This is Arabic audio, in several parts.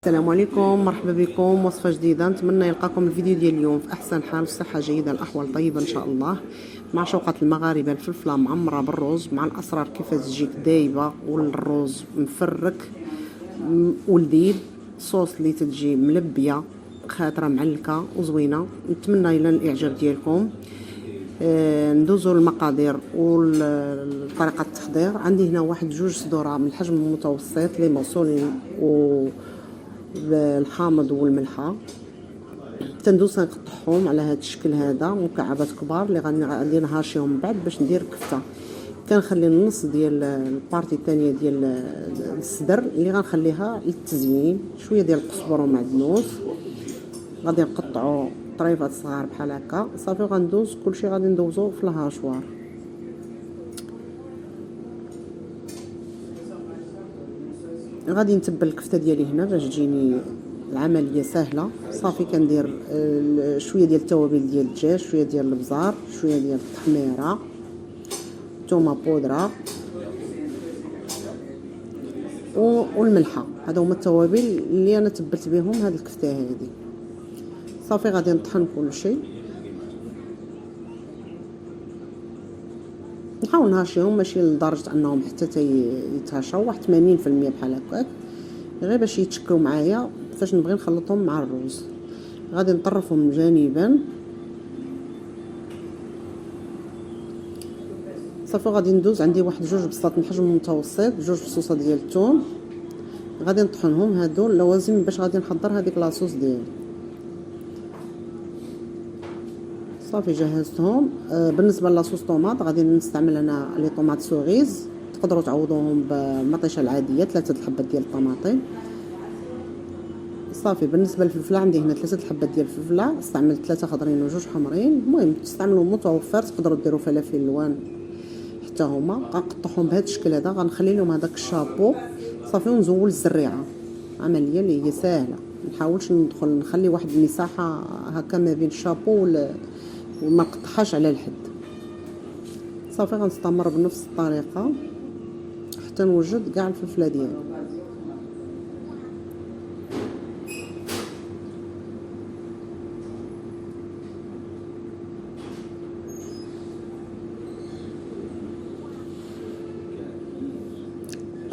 السلام عليكم، مرحبا بكم. وصفه جديده، نتمنى يلقاكم الفيديو ديال اليوم في احسن حال وصحه جيده، الاحوال طيبه ان شاء الله. مع شوقة المغاربه الفلفله معمره بالروز، مع الاسرار كيفاش تجيك دايبه والروز مفرك ولذيذ، صوص اللي تجي ملبيه خاطره معلكه وزوينه. نتمنى الى الاعجاب ديالكم. ندوزو المقادير وطريقه التحضير. عندي هنا واحد 2 صدوره من الحجم المتوسط لي موصولين بالحامض والملحه. تندوز نقطعهم على هذا الشكل هذا مكعبات كبار اللي غادي نهاشيهم بعد باش ندير كفته. كنخلي النص ديال البارتي الثانيه ديال الصدر اللي غنخليها للتزيين، شويه ديال القزبر ومعدنوس. غادي نقطعو طريفات صغار بحال هكا صافي. غندوز كلشي غادي ندوزو في الهاشوار. غادي نتبل الكفته ديالي هنا باش تجيني العمليه سهله. صافي كندير شويه ديال التوابل ديال الدجاج، شويه ديال البزار، شويه ديال التحميره، ثومه بودره والملحه. هادو هما التوابل اللي انا تبلت بهم هاد الكفته هادي. صافي غادي نطحن كلشي، نحاول نهاشيهم ماشي لدرجه انهم حتى يتهاشوا، واحد 80% بحال هكاك، غير باش يتشكلوا معايا فاش نبغي نخلطهم مع الرز. غادي نطرفهم جانبا. صافي غادي ندوز، عندي واحد 2 بسطات من حجم متوسط، 2 فصوصه ديال الثوم. غادي نطحنهم هادو اللوازم باش غادي نحضر هذيك لاصوص ديالي. صافي جهزتهم. بالنسبه لاصوص طوماط غادي نستعمل انا لي طوماط سوغيز، تقدروا تعوضوهم بالمطيشه العاديه، 3 الحبات ديال الطماطم. صافي بالنسبه للفلفله عندي هنا 3 الحبات ديال الفلفله، استعملت 3 خضرين و2 حمرين. المهم تستعملوا متوفر، تقدروا ديروا فلافل الوان حتى هما. غنقطعهم بهذا الشكل هذا، غنخلي لهم هذاك الشابو. صافي ونزول الزريعه، عمليه اللي هي سهله. نحاولش نخلي واحد المساحه هكا ما بين الشابو وما نقطعهاش على الحد. صافي غنستمر بنفس الطريقه حتى نوجد كاع الفلفله ديالي.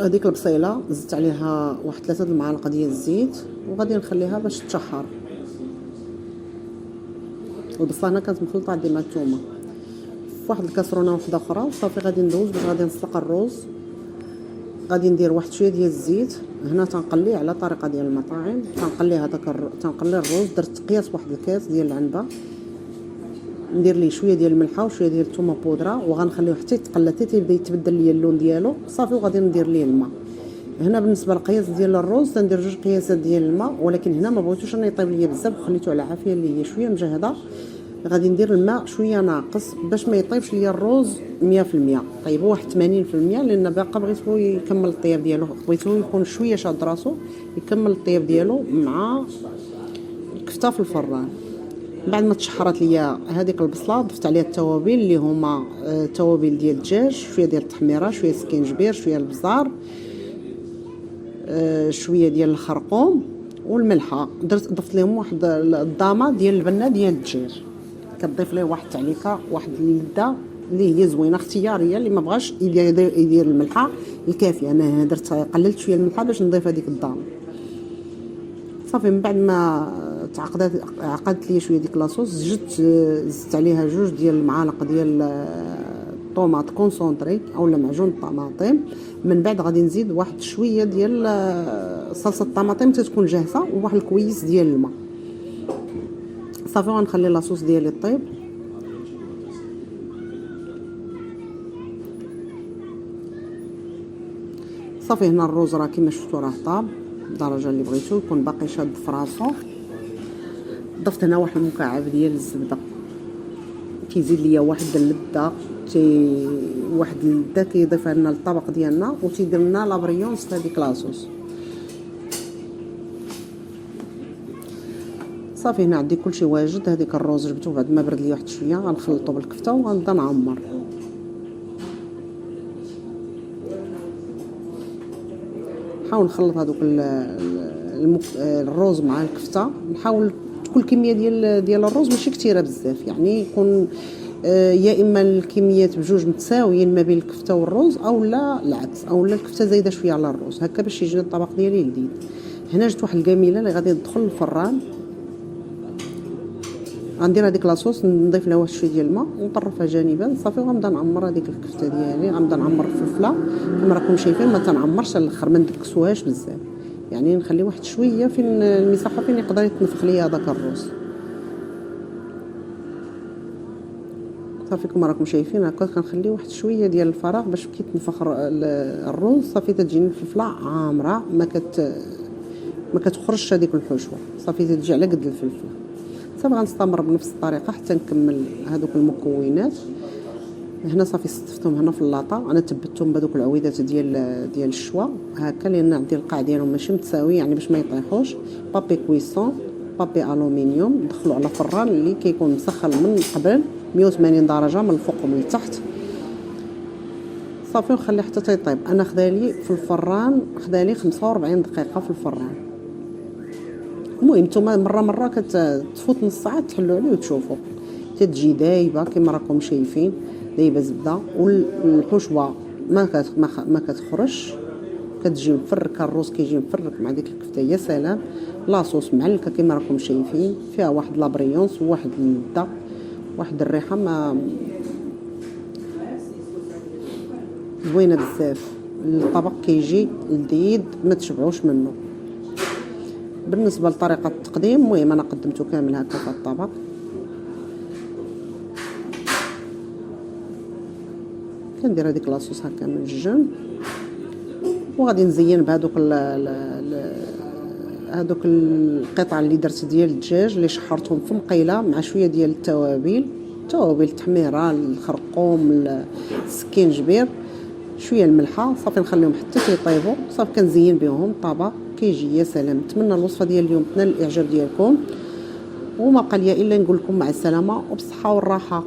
هذيك البصيله زدت عليها واحد 3 المعالق ديال الزيت وغادي نخليها باش تشحر. البصله هنا كانت مخلطه عندي مع الثومه في واحد الكاسرونه واحده اخرى. صافي غادي ندوز باش غادي نسلق الرز. غادي ندير واحد شويه ديال الزيت هنا، تنقلي على طريقه ديال المطاعم. تنقلي الرز، درت قياس واحد الكاس ديال العنبه، ندير ليه شويه ديال الملحه وشويه ديال الثومه بودره، وغنخليه حتى يتقلى حتى تيبدا يتبدل ليا اللون ديالو. صافي وغادي ندير ليه الماء. هنا بالنسبه للقياس ديال الرز تندير 2 قياسات ديال الماء، ولكن هنا ما بغيتوش انا يطيب ليا بزاف وخليته على عافيه اللي هي شويه مجهده. غادي ندير الماء شويه ناقص باش ما يطيبش ليا الرز 100%، طيبوا واحد 80%، لان باقا بغيتو يكمل الطياب ديالو، بغيتو يكون شويه شاد راسو يكمل الطياب ديالو مع الكفته في الفران. بعد ما تشحرت ليا هذيك البصله ضفت عليها التوابل اللي هما توابل ديال الدجاج، شويه ديال التحميره، شويه سكينجبير، شويه البزار، شويه ديال الخرقوم والملحه. ضفت لهم واحد الضامه ديال البنه ديال الدجاج، كتضيف ليه واحد التعليكه، واحد اللذه اللي هي زوينه اختياريه. اللي ما بغاش يدير الملحه الكافيه، انا درت قللت شويه الملحه باش نضيف هذيك الضامه. صافي من بعد ما عقدت لي شويه ديك لاصوص، زدت عليها 2 ديال المعالق ديال الطوماط كونسونطري اولا معجون الطماطم. من بعد غادي نزيد واحد شويه ديال صلصه الطماطم تتكون جاهزه وواحد الكويس ديال الماء. صافي غنخلي لاصوص ديالي طيب. صافي هنا الرز راه كما شفتوا راه طاب الدرجه اللي بغيتو، يكون باقي شاد في راسو. ضفت هنا واحد المكعب ديال الزبده، كيزيد ليا واحد اللذه، واحد اللذه كيضيفها لنا للطبق ديالنا وتيدير لنا لابريونس في هذيك لاصوص. صافي هنا عندي كلشي واجد. هذيك الرز جبتو بعد ما برد ليا واحد شويه، غنخلطو بالكفته وغنبدا نعمر. نحاول نخلط هذوك الروز مع الكفته. نحاول تكون الكميه ديال الروز ماشي كثيره بزاف، يعني يكون يا اما الكميات بجوج متساويين ما بين الكفته والروز، او لا العكس، او لا الكفته زايده شويه على الروز، هكا باش يجي الطبق ديالي لذيذ. هنا جبت واحد الكميله اللي غادي تدخل الفران. غندير هذيك لاصوص، نضيف لها واحد شويه ديال الماء ونطرفها جانبا صافي، وغنبدا نعمر هذيك الكفته ديالي. غنبدا نعمر الفلفله كما راكم شايفين، ما تنعمرش الاخر، ما ندكسوهاش بزاف، يعني نخلي واحد شويه فين المساحه فين يقدر يتنفخ ليا هذاك الروز. صافي كما راكم شايفين هكا كنخلي واحد شويه ديال الفراغ باش كي يتنفخ الروز صافي تجيني الفلفله عامره، ما كتخرجش هذيك الحشوه، صافي تجي على قد الفلفله. صافي غنستمر بنفس الطريقه حتى نكمل هذوك المكونات. هنا صافي صفتهم هنا في اللاطه، انا تبتهم بهذوك العويدات ديال الشوا هكا، لان عندي القاع ديالهم ماشي متساوي، يعني باش ما يطيحوش. بابي كويسون، بابي الومنيوم، ندخلوا على فران اللي كيكون مسخن من قبل 180 درجه من الفوق ومن التحت. صافي ونخليه حتى تيطيب. انا خدالي في الفران 45 دقيقه في الفران. المهم نتوما مره كتفوت نص ساعه تحلوا عليه وتشوفوا تتجي دايبه كما راكم شايفين، دايبه زبده، والحشوه ما كتخرجش، كتجي مفركه، الروز كيجي مفرك مع ديك الكفته. يا سلام، لاصوص معلكه كما راكم شايفين، فيها واحد لابريونس وواحد اللذه، واحد الريحه ما زوينه بزاف. الطبق كيجي لذيذ ما تشبعوش منه. بالنسبه لطريقه التقديم، المهم انا قدمته كامل هكا في الطبق. كندير هذيك لاصوص هكا من الجنب، وغادي نزين بهذوك هذوك القطع اللي درت ديال الدجاج اللي شحرتهم في مقيله مع شويه ديال توابل التحميره، الخرقوم، السكينجبير، شويه الملحه. صافي نخليهم حتى يطيبوا، صافي كنزين بهم الطبق كيجي يا سلام. نتمنى الوصفه ديال اليوم تنال الاعجاب ديالكم، وما بقى لي الا نقول لكم مع السلامه وبالصحه والراحه.